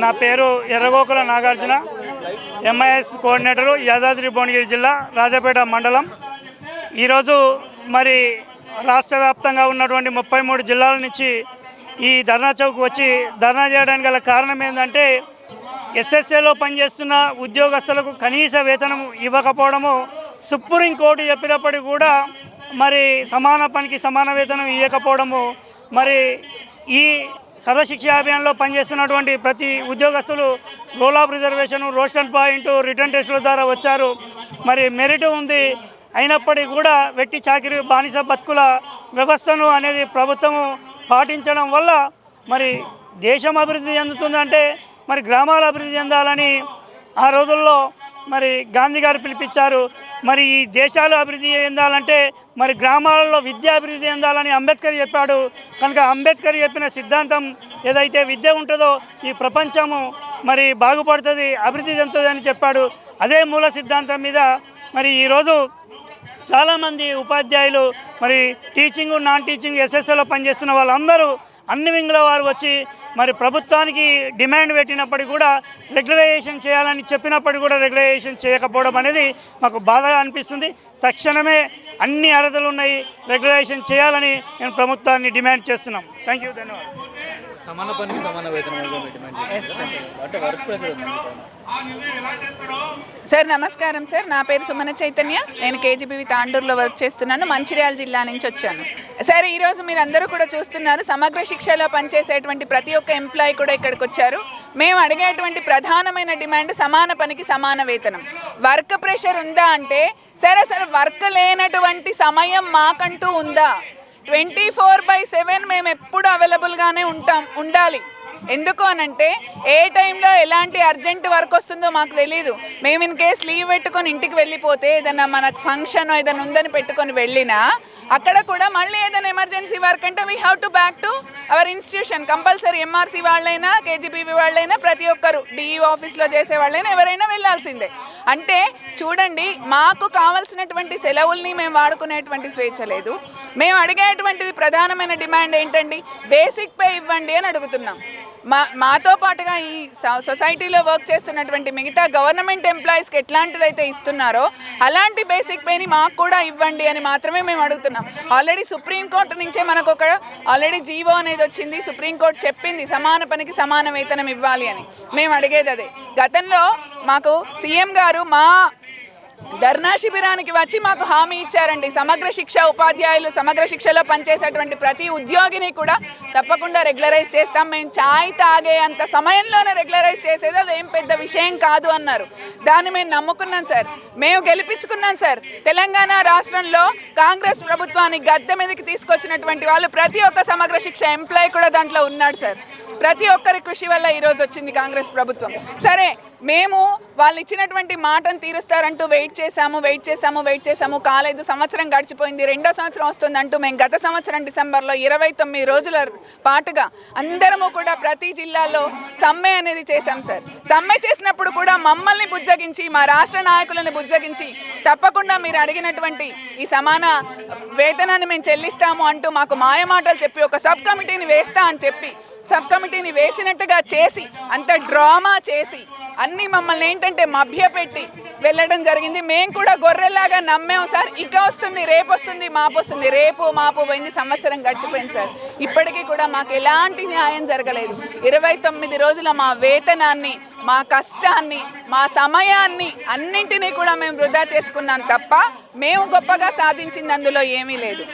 నా పేరు ఎర్రగోకుల Nagarjuna, MIS coordinator, Yadadri Bhuvanagiri జిల్లా, రాజాపేట మండలం. ఈరోజు మరి రాష్ట్ర వ్యాప్తంగా ఉన్నటువంటి 33 జిల్లాల నుంచి ఈ ధర్నా చౌక్ వచ్చి ధర్నా చేయడానికి గల కారణం ఏంటంటే, ఎస్ఎస్ఏలో పనిచేస్తున్న ఉద్యోగస్తులకు కనీస వేతనం ఇవ్వకపోవడము, సుప్రీంకోర్టు చెప్పినప్పటికీ కూడా మరి సమాన పనికి సమాన వేతనం ఇవ్వకపోవడము, మరి ఈ సర్వశిక్ష అభియాన్లో పనిచేస్తున్నటువంటి ప్రతి ఉద్యోగస్తులు role of reservation, roster point, written టెస్టుల ద్వారా వచ్చారు. మరి మెరిట్ ఉంది, అయినప్పటికీ కూడా వెట్టి చాకిరి బానిస బతుకుల వ్యవస్థను అనేది ప్రభుత్వము పాటించడం వల్ల మరి దేశం అభివృద్ధి చెందుతుందంటే మరి గ్రామాల అభివృద్ధి చెందాలని ఆ రోజుల్లో మరి గాంధీ గారు పిలిపించారు. మరి ఈ దేశాలు అభివృద్ధి చెందాలంటే మరి గ్రామాలలో విద్య అభివృద్ధి చెందాలని అంబేద్కర్ చెప్పాడు. కనుక అంబేద్కర్ చెప్పిన సిద్ధాంతం ఏదైతే విద్య ఉంటుందో ఈ ప్రపంచము మరి బాగుపడుతుంది, అభివృద్ధి చెందుతుంది అని చెప్పాడు. అదే మూల సిద్ధాంతం మీద మరి ఈరోజు చాలామంది ఉపాధ్యాయులు, మరి టీచింగ్, నాన్ టీచింగ్, ఎస్ఎస్ఏలో పనిచేస్తున్న వాళ్ళందరూ అన్ని వింగుల వారు వచ్చి మరి ప్రభుత్వానికి డిమాండ్ పెట్టినప్పటికీ కూడా రెగ్యులరైజేషన్ చేయాలని చెప్పినప్పటికీ కూడా రెగ్యులరైజేషన్ చేయకపోవడం అనేది మాకు బాధగా అనిపిస్తుంది. తక్షణమే అన్ని అర్హతలు ఉన్నాయి, రెగ్యులరైజేషన్ చేయాలని నేను ప్రభుత్వాన్ని డిమాండ్ చేస్తున్నాం. థ్యాంక్ యూ, ధన్యవాదాలు. సమాన పనికి సమాన వేతనం సార్. నమస్కారం సార్, నా పేరు సుమన చైతన్య. నేను కేజీబీవి తాండూరులో వర్క్ చేస్తున్నాను, మంచిర్యాల జిల్లా నుంచి వచ్చాను సార్. ఈరోజు మీరు అందరూ కూడా చూస్తున్నారు, సమగ్ర శిక్షలో పనిచేసేటువంటి ప్రతి ఒక్క ఎంప్లాయీ కూడా ఇక్కడికి వచ్చారు. మేము అడిగేటువంటి ప్రధానమైన డిమాండ్ సమాన పనికి సమాన వేతనం. వర్క్ ప్రెషర్ ఉందా అంటే, సరే వర్క్ లేనటువంటి సమయం మాకంటూ ఉందా? 24/7 మేము ఎప్పుడు అవైలబుల్గానే ఉండాలి. ఎందుకు అనంటే ఏ టైంలో ఎలాంటి అర్జెంట్ వర్క్ వస్తుందో మాకు తెలీదు. మేము ఇన్ కేస్ లీవ్ పెట్టుకొని ఇంటికి వెళ్ళిపోతే, ఏదైనా మనకు ఫంక్షన్ ఏదైనా ఉందని పెట్టుకొని వెళ్ళినా అక్కడ కూడా మళ్ళీ ఏదైనా ఎమర్జెన్సీ వర్క్ అంటే we have to back to our institution. Compulsory MRC వాళ్ళైనా, కేజీబీవీ వాళ్ళైనా, ప్రతి ఒక్కరు డిఈ ఆఫీస్లో చేసే వాళ్ళైనా ఎవరైనా వెళ్ళాల్సిందే. అంటే చూడండి, మాకు కావాల్సినటువంటి సెలవుల్ని మేము వాడుకునేటువంటి స్వేచ్ఛ లేదు. మేము అడిగేటువంటిది ప్రధానమైన డిమాండ్ ఏంటండి, బేసిక్ పే ఇవ్వండి అని అడుగుతున్నాం. మాతో పాటుగా ఈ సొసైటీలో వర్క్ చేస్తున్నటువంటి మిగతా గవర్నమెంట్ ఎంప్లాయీస్కి ఎట్లాంటిదైతే ఇస్తున్నారో అలాంటి బేసిక్ పేని మాకు కూడా ఇవ్వండి అని మాత్రమే మేము అడుగుతున్నాం. ఆల్రెడీ సుప్రీంకోర్టు నుంచే మనకు ఒక ఆల్రెడీ జీవో అనేది వచ్చింది. సుప్రీంకోర్టు చెప్పింది సమాన పనికి సమాన వేతనం ఇవ్వాలి అని. మేము అడిగేది అదే. గతంలో మాకు సీఎం గారు మా ధర్నా శిబిరానికి వచ్చి మాకు హామీ ఇచ్చారండి, సమగ్ర శిక్ష ఉపాధ్యాయులు, సమగ్ర శిక్షలో పనిచేసేటువంటి ప్రతి ఉద్యోగిని కూడా తప్పకుండా రెగ్యులరైజ్ చేస్తాం, మేము ఛాయ్ తాగే అంత సమయంలోనే రెగ్యులరైజ్ చేసేది, అదేం పెద్ద విషయం కాదు అన్నారు. దాన్ని మేము నమ్ముకున్నాం సార్, మేము గెలిపించుకున్నాం సార్. తెలంగాణ రాష్ట్రంలో కాంగ్రెస్ ప్రభుత్వాన్ని గద్దె మీదకి తీసుకొచ్చినటువంటి వాళ్ళు ప్రతి ఒక్క సమగ్ర శిక్ష ఎంప్లాయీ కూడా దాంట్లో ఉన్నాడు సార్. ప్రతి ఒక్కరి కృషి వల్ల ఈరోజు వచ్చింది కాంగ్రెస్ ప్రభుత్వం. సరే, మేము వాళ్ళు ఇచ్చినటువంటి మాటను తీరుస్తారంటూ వెయిట్ చేశాము, కాలేదు. సంవత్సరం గడిచిపోయింది, 2వ సంవత్సరం వస్తుందంటూ మేము గత సంవత్సరం డిసెంబర్లో 29 రోజుల పాటుగా అందరము కూడా ప్రతి జిల్లాలో సమ్మె అనేది చేశాం సార్. సమ్మె చేసినప్పుడు కూడా మమ్మల్ని బుజ్జగించి, మా రాష్ట్ర నాయకులను బుజ్జగించి, తప్పకుండా మీరు అడిగినటువంటి ఈ సమాన వేతనాన్ని మేము చెల్లిస్తాము అంటూ మాకు మాయమాటలు చెప్పి ఒక సబ్ కమిటీని వేస్తా అని చెప్పి సబ్ కమిటీని వేసినట్టుగా చేసి, అంత డ్రామా చేసి అన్నీ మమ్మల్ని ఏంటంటే మభ్యపెట్టి వెళ్ళడం జరిగింది. మేము కూడా గొర్రెలాగా నమ్మాము సార్. ఇక వస్తుంది, రేపు వస్తుంది, మాపు వస్తుంది, రేపు మాపు పోయింది, సంవత్సరం గడిచిపోయింది సార్. ఇప్పటికీ కూడా మాకు ఎలాంటి న్యాయం జరగలేదు. 29 రోజుల మా వేతనాన్ని, మా కష్టాన్ని, మా సమయాన్ని అన్నింటినీ కూడా మేము వృధా చేసుకున్నాం తప్ప మేము గొప్పగా సాధించింది అందులో ఏమీ లేదు.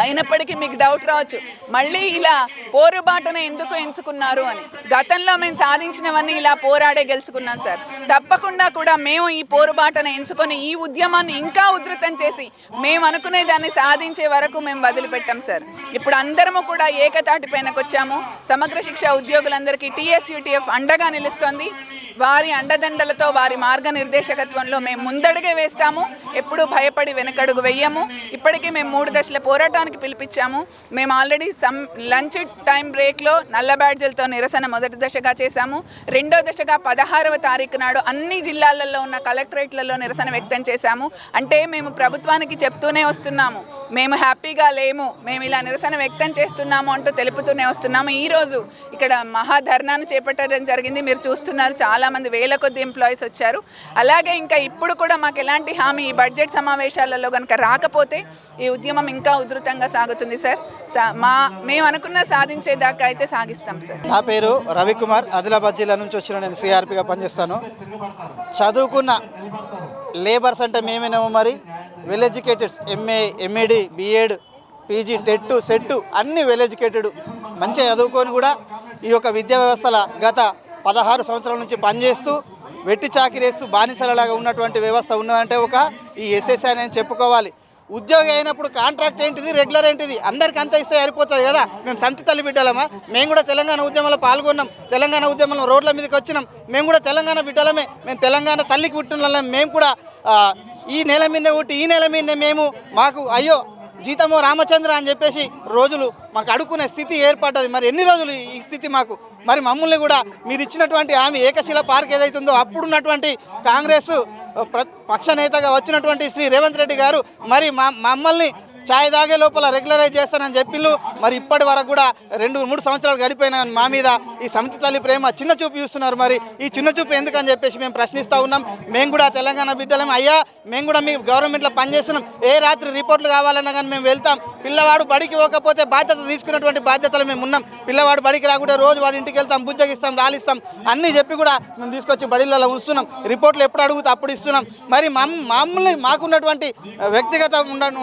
అయినప్పటికీ మీకు డౌట్ రావచ్చు, మళ్ళీ ఇలా పోరుబాటును ఎందుకు ఎంచుకున్నారు అని. గతంలో మేము సాధించినవన్నీ ఇలా పోరాడే గెలుచుకున్నాం సార్. తప్పకుండా కూడా మేము ఈ పోరుబాటును ఎంచుకొని ఈ ఉద్యమాన్ని ఇంకా ఉధృతం చేసి మేము అనుకునే దాన్ని సాధించే వరకు మేము వదిలిపెట్టాం సార్. ఇప్పుడు అందరము కూడా ఏకతాటి పైనకు వచ్చాము. సమగ్ర శిక్ష ఉద్యోగులందరికీ TSUTF అండగా నిలుస్తోంది. వారి అండదండలతో వారి మార్గనిర్దేశకత్వంలో మేము ముందడుగే వేస్తాము. ఎప్పుడూ భయపడి వెనకడుగు వెయ్యము. ఇప్పటికీ మేము 3 దశల పోరాటానికి పిలిపించాము. మేము ఆల్రెడీ లంచ్ టైం బ్రేక్లో నల్ల బ్యాడ్జీలతో నిరసన మొదటి దశగా చేశాము. రెండో దశగా 16వ తారీఖు నాడు అన్ని జిల్లాలలో ఉన్న కలెక్టరేట్లలో నిరసన వ్యక్తం చేశాము. అంటే మేము ప్రభుత్వానికి చెప్తూనే వస్తున్నాము, మేము హ్యాపీగా లేము, మేము ఇలా నిరసన వ్యక్తం చేస్తున్నాము అంటూ తెలుపుతూనే వస్తున్నాము. ఈరోజు ఇక్కడ మహాధర్నాను చేపట్టడం జరిగింది. మీరు చూస్తున్నారు, చాలామంది వేల కొద్ది ఎంప్లాయీస్ వచ్చారు. అలాగే ఇంకా ఇప్పుడు కూడా మాకు ఎలాంటి హామీ ఈ బడ్జెట్ సమావేశాలలో కనుక రాకపోతే ఈ ఉద్యమం ఇంకా ఉధృతంగా సాగుతుంది సార్. మేము అనుకున్న సాధించేదాకా అయితే సాగిస్తాం సార్. నా పేరు రవికుమార్, ఆదిలాబాద్ జిల్లా నుంచి వచ్చిన నేను సిఆర్పిగా పనిచేస్తాను. చదువుకున్న లేబర్స్ అంటే మేమేనేమో మరి well educateds, MA, MEd, BEd, PG, TET, SET అన్నీ వెల్ ఎడ్యుకేటెడ్, మంచిగా చదువుకొని కూడా ఈ యొక్క విద్యా వ్యవస్థల గత 16 సంవత్సరాల నుంచి పనిచేస్తూ వెట్టి చాకిరేస్తూ బానిసలలాగా ఉన్నటువంటి వ్యవస్థ ఉన్నదంటే ఒక ఈ ఎస్ఎస్ఐ అని చెప్పుకోవాలి. ఉద్యోగి అయినప్పుడు కాంట్రాక్ట్ ఏంటిది, రెగ్యులర్ ఏంటిది, అందరికీ అంత ఇస్తే సరిపోతుంది కదా. మేము సంతి తల్లి బిడ్డలమా? మేము కూడా తెలంగాణ ఉద్యమంలో పాల్గొన్నాం, తెలంగాణ ఉద్యమంలో రోడ్ల మీదకి వచ్చినాం. మేము కూడా తెలంగాణ బిడ్డలమే, మేము తెలంగాణ తల్లికి పుట్టిన మేము కూడా ఈ నెల మీదనే పుట్టి ఈ నెల మీదనే మేము మాకు అయ్యో జీతమో రామచంద్ర అని చెప్పేసి రోజులు మాకు అడుక్కునే స్థితి ఏర్పడ్డది. మరి ఎన్ని రోజులు ఈ స్థితి మాకు? మరి మమ్మల్ని కూడా మీరు ఇచ్చినటువంటి హామీ ఏకశిల పార్క్ ఏదైతుందో అప్పుడున్నటువంటి కాంగ్రెస్ పక్ష నేతగా వచ్చినటువంటి శ్రీ రేవంత్ రెడ్డి గారు మరి మమ్మల్ని ఛాయ్ తాగే లోపల రెగ్యులరైజ్ చేస్తానని చెప్పిండ్రు. మరి ఇప్పటి వరకు కూడా 2-3 సంవత్సరాలు గడిపోయినా మా మీద ఈ సమితి తల్లి ప్రేమ చిన్న చూపు చూస్తున్నారు. మరి ఈ చిన్న చూపు ఎందుకని చెప్పేసి మేము ప్రశ్నిస్తూ ఉన్నాం. మేము కూడా తెలంగాణ బిడ్డలం అయ్యా, మేము కూడా మీ గవర్నమెంట్లో పనిచేస్తున్నాం. ఏ రాత్రి రిపోర్ట్లు కావాలన్నా కానీ మేము వెళ్తాం. పిల్లవాడు బడికి పోకపోతే బాధ్యత తీసుకున్నటువంటి బాధ్యతలు మేము ఉన్నాం. పిల్లవాడు బడికి రాకుండా రోజు వాడి ఇంటికి వెళ్తాం, బుజ్జగిస్తాం, లాలిస్తాం అన్నీ చెప్పి కూడా మేము తీసుకొచ్చి బడిలలో ఉంచుతున్నాం. రిపోర్ట్లు ఎప్పుడు అడుగుతా అప్పుడు ఇస్తున్నాం. మరి మమ్మల్ని మాకున్నటువంటి వ్యక్తిగత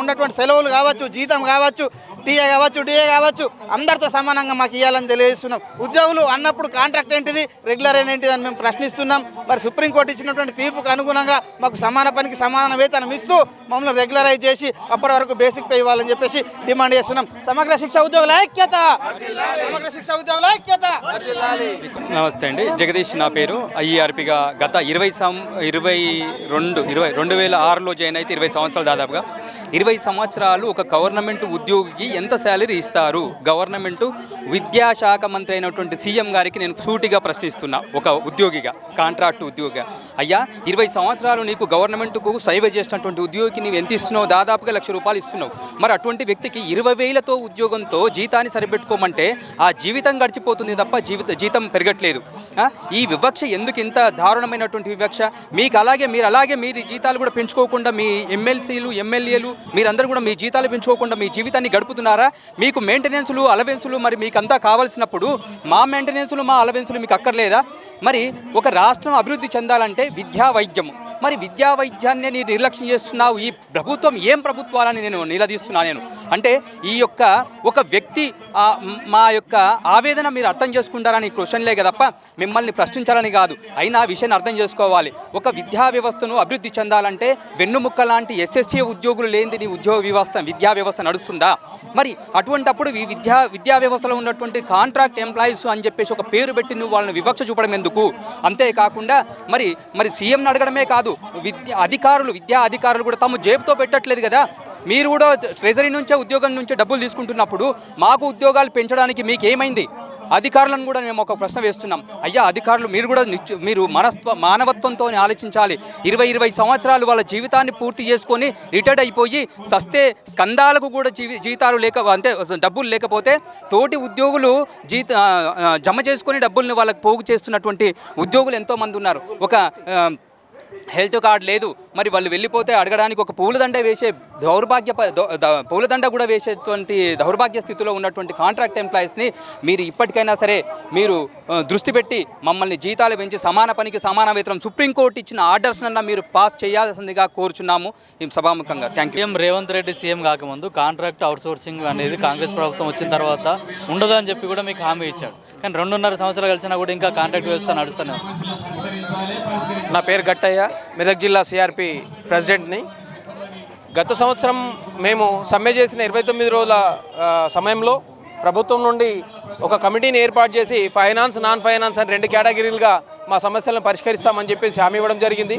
ఉన్నటువంటి సెలవులు కావచ్చు, జీతం కావచ్చు, టీఏ కావచ్చు, డిఏ కావచ్చు, అందరితో సమానంగా మాకు ఇవ్వాలని తెలియజేస్తున్నాం. ఉద్యోగులు అన్నప్పుడు కాంట్రాక్ట్ ఏంటిది, రెగ్యులర్ ఏంటిది అని మేము ప్రశ్నిస్తున్నాం. మరి సుప్రీంకోర్టు ఇచ్చినటువంటి తీర్పుకు అనుగుణంగా మాకు సమాన పనికి సమాన వేతనం ఇస్తూ మమ్మల్ని రెగ్యులరైజ్ చేసి అప్పటి వరకు బేసిక్ పే ఇవ్వాలని చెప్పేసి డిమాండ్ చేస్తున్నాం. సమగ్ర శిక్ష ఉద్యోగుల ఐక్యత, సమగ్ర శిక్ష ఉద్యోగుల ఐక్యత. నమస్తే అండి, జగదీష్ నా పేరు. ఐఈఆర్పిగా గత 2006లో జాయిన్ అయితే 20 సంవత్సరాలు, దాదాపుగా 20 సంవత్సరాలు ఒక గవర్నమెంట్ ఉద్యోగికి ఎంత శాలరీ ఇస్తారు? గవర్నమెంట్ విద్యాశాఖ మంత్రి అయినటువంటి సీఎం గారికి నేను సూటిగా ప్రశ్నిస్తున్నా, ఒక ఉద్యోగిగా, కాంట్రాక్ట్ ఉద్యోగిగా. అయ్యా, 20 సంవత్సరాలు నీకు గవర్నమెంట్కు సేవ చేసినటువంటి ఉద్యోగికి నీవు ఎంత ఇస్తున్నావు? దాదాపుగా ₹1,00,000 ఇస్తున్నావు. మరి అటువంటి వ్యక్తికి 20,000తో ఉద్యోగంతో జీతాన్ని సరిపెట్టుకోమంటే ఆ జీవితం గడిచిపోతుంది తప్ప జీతం పెరగట్లేదు. ఈ వివక్ష ఎందుకు, ఇంత దారుణమైనటువంటి వివక్ష? మీరు అలాగే మీ జీతాలు కూడా పెంచుకోకుండా, మీ ఎమ్మెల్సీలు, ఎమ్మెల్యేలు మీరందరూ కూడా మీ జీతాలు పెంచుకోకుండా మీ జీవితాన్ని గడుపుతున్నారా? మీకు మెయింటెనెన్సులు, అలవెన్సులు మరి మీకు అంతా కావాల్సినప్పుడు మా మెయింటెనెన్సులు, మా అలవెన్సులు మీకు అక్కర్లేదా? మరి ఒక రాష్ట్రం అభివృద్ధి చెందాలంటే విద్యా, వైద్యము. మరి విద్యా వైద్యాన్ని నీ నిర్లక్ష్యం చేస్తున్నావు. ఈ ప్రభుత్వం ఏం ప్రభుత్వాలని నేను నిలదీస్తున్నాను. నేను అంటే ఈ యొక్క ఒక వ్యక్తి మా యొక్క ఆవేదన మీరు అర్థం చేసుకుంటారని క్వశ్చన్లే తప్ప మిమ్మల్ని ప్రశ్నించాలని కాదు. అయినా విషయాన్ని అర్థం చేసుకోవాలి. ఒక విద్యా వ్యవస్థను అభివృద్ధి చెందాలంటే వెన్నుముక్క లాంటి ఎస్ఎస్సీ ఉద్యోగులు లేనిది నీ విద్యా వ్యవస్థ నడుస్తుందా? మరి అటువంటప్పుడు ఈ విద్యా వ్యవస్థలో ఉన్నటువంటి కాంట్రాక్ట్ ఎంప్లాయీస్ అని చెప్పేసి ఒక పేరు పెట్టి నువ్వు వాళ్ళని వివక్ష చూపడం ఎందుకు? అంతేకాకుండా మరి సీఎంని అడగడమే కాదు, విద్యా అధికారులు కూడా తమ జేబుతో పెట్టట్లేదు కదా. మీరు కూడా ట్రెజరీ నుంచే, ఉద్యోగం నుంచే డబ్బులు తీసుకుంటున్నప్పుడు మాకు ఉద్యోగాలు పెంచడానికి మీకేమైంది? అధికారులను కూడా మేము ఒక ప్రశ్న వేస్తున్నాం. అయ్యా అధికారులు, మీరు మానవత్వంతో ఆలోచించాలి. 20 సంవత్సరాలు వాళ్ళ జీవితాన్ని పూర్తి చేసుకొని రిటైర్డ్ అయిపోయి సస్తే స్కందాలకు కూడా జీతాలు డబ్బులు లేకపోతే తోటి ఉద్యోగులు జమ చేసుకొని డబ్బుల్ని వాళ్ళకి పోగు చేస్తున్నటువంటి ఉద్యోగులు ఎంతోమంది ఉన్నారు. ఒక హెల్త్ కార్డు లేదు, మరి వాళ్ళు వెళ్ళిపోతే అడగడానికి ఒక పూలదండ కూడా వేసేటువంటి దౌర్భాగ్య స్థితిలో ఉన్నటువంటి కాంట్రాక్ట్ ఎంప్లాయీస్ని మీరు ఇప్పటికైనా సరే మీరు దృష్టి పెట్టి మమ్మల్ని జీతాలు పెంచి సమాన పనికి సమాన వేతనం సుప్రీంకోర్టు ఇచ్చిన ఆర్డర్స్ అన్న మీరు పాస్ చేయాల్సిందిగా కోరుచున్నాము ఈ సభాముఖంగా. Thank you. Revanth Reddy CM కాకముందు కాంట్రాక్ట్ అవుట్సోర్సింగ్ అనేది కాంగ్రెస్ ప్రభుత్వం వచ్చిన తర్వాత ఉండదని చెప్పి కూడా మీకు హామీ ఇచ్చాడు. కానీ 2.5 సంవత్సరాలు కలిసినా కూడా ఇంకా కాంట్రాక్ట్ వ్యవస్థ నడుస్తూనే. నా పేరు గట్టయ్య, మెదక్ జిల్లా సిఆర్పి ప్రెసిడెంట్ని. గత సంవత్సరం మేము సమ్మె చేసిన 29 రోజుల సమయంలో ప్రభుత్వం నుండి ఒక కమిటీని ఏర్పాటు చేసి ఫైనాన్స్ నాన్ ఫైనాన్స్ అని 2 కేటగిరీలుగా మా సమస్యలను పరిష్కరిస్తామని చెప్పేసి హామీ ఇవ్వడం జరిగింది.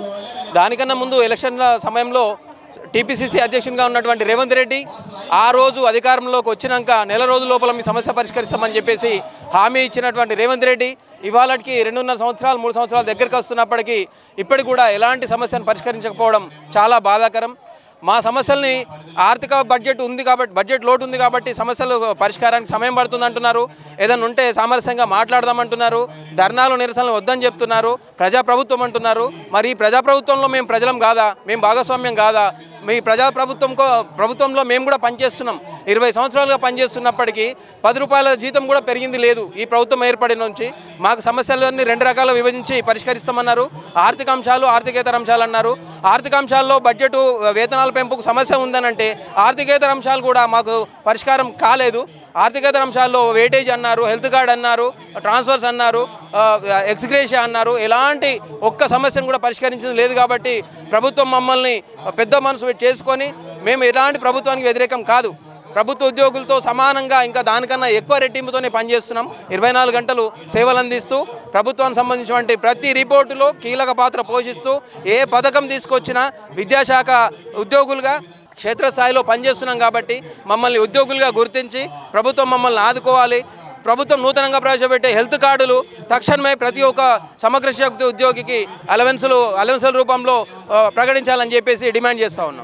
దానికన్నా ముందు ఎలక్షన్ల సమయంలో టీపీసీసీ అధ్యక్షునిగా ఉన్నటువంటి రేవంత్ రెడ్డి ఆ రోజు అధికారంలోకి వచ్చినాక నెల రోజుల లోపల మీ సమస్య పరిష్కరిస్తామని చెప్పేసి హామీ ఇచ్చినటువంటి రేవంత్ రెడ్డి ఇవాళకి 2.5 సంవత్సరాలు 3 సంవత్సరాల దగ్గరికి వస్తున్నప్పటికీ ఇప్పటికి కూడా ఎలాంటి సమస్యను పరిష్కరించకపోవడం చాలా బాధాకరం. మా సమస్యల్ని ఆర్థిక బడ్జెట్ ఉంది కాబట్టి బడ్జెట్ లోటు ఉంది కాబట్టి సమస్యలు పరిష్కారానికి సమయం పడుతుంది అంటున్నారు. ఏదైనా ఉంటే సామరస్యంగా మాట్లాడదామంటున్నారు. ధర్నాలు నిరసనలు వద్దని చెప్తున్నారు. ప్రజాప్రభుత్వం అంటున్నారు. మరి ఈ ప్రజాప్రభుత్వంలో మేము ప్రజలం కాదా? మేము భాగస్వామ్యం కాదా? మీ ప్రభుత్వంలో మేము కూడా పనిచేస్తున్నాం. 20 సంవత్సరాలుగా పనిచేస్తున్నప్పటికీ 10 రూపాయల జీతం కూడా పెరిగింది లేదు. ఈ ప్రభుత్వం ఏర్పడిన నుంచి మాకు సమస్యలన్నీ 2 రకాలుగా విభజించి పరిష్కరిస్తామన్నారు. ఆర్థిక అంశాలు, ఆర్థికేతర అంశాలు అన్నారు. ఆర్థిక అంశాల్లో బడ్జెట్ వేతనాల పెంపుకు సమస్య ఉందనంటే ఆర్థికేతర అంశాలు కూడా మాకు పరిష్కారం కాలేదు. ఆర్థికేతర అంశాల్లో వెయిటేజ్ అన్నారు, హెల్త్ కార్డ్ అన్నారు, ట్రాన్స్ఫర్స్ అన్నారు, ఎక్స్గ్రేషియా అన్నారు. ఎలాంటి ఒక్క సమస్యను కూడా పరిష్కరించింది లేదు. కాబట్టి ప్రభుత్వం మమ్మల్ని పెద్ద మనసు చేసుకొని మేము ఎలాంటి ప్రభుత్వానికి వ్యతిరేకం కాదు. ప్రభుత్వ ఉద్యోగులతో సమానంగా ఇంకా దానికన్నా ఎక్కువ రెట్టింపుతోనే పనిచేస్తున్నాం. 24 గంటలు సేవలు అందిస్తూ ప్రభుత్వానికి సంబంధించినటువంటి ప్రతి రిపోర్టులో కీలక పాత్ర పోషిస్తూ ఏ పథకం తీసుకొచ్చినా విద్యాశాఖ ఉద్యోగులుగా క్షేత్రస్థాయిలో పనిచేస్తున్నాం. కాబట్టి మమ్మల్ని ఉద్యోగులుగా గుర్తించి ప్రభుత్వం మమ్మల్ని ఆదుకోవాలి. ప్రభుత్వం నూతనంగా ప్రవేశపెట్టే హెల్త్ కార్డులు తక్షణమే ప్రతి ఒక్క సమగ్ర శక్తి ఉద్యోగికి అలవెన్సుల రూపంలో ప్రకటించాలని చెప్పేసి డిమాండ్ చేస్తూ ఉన్నాం.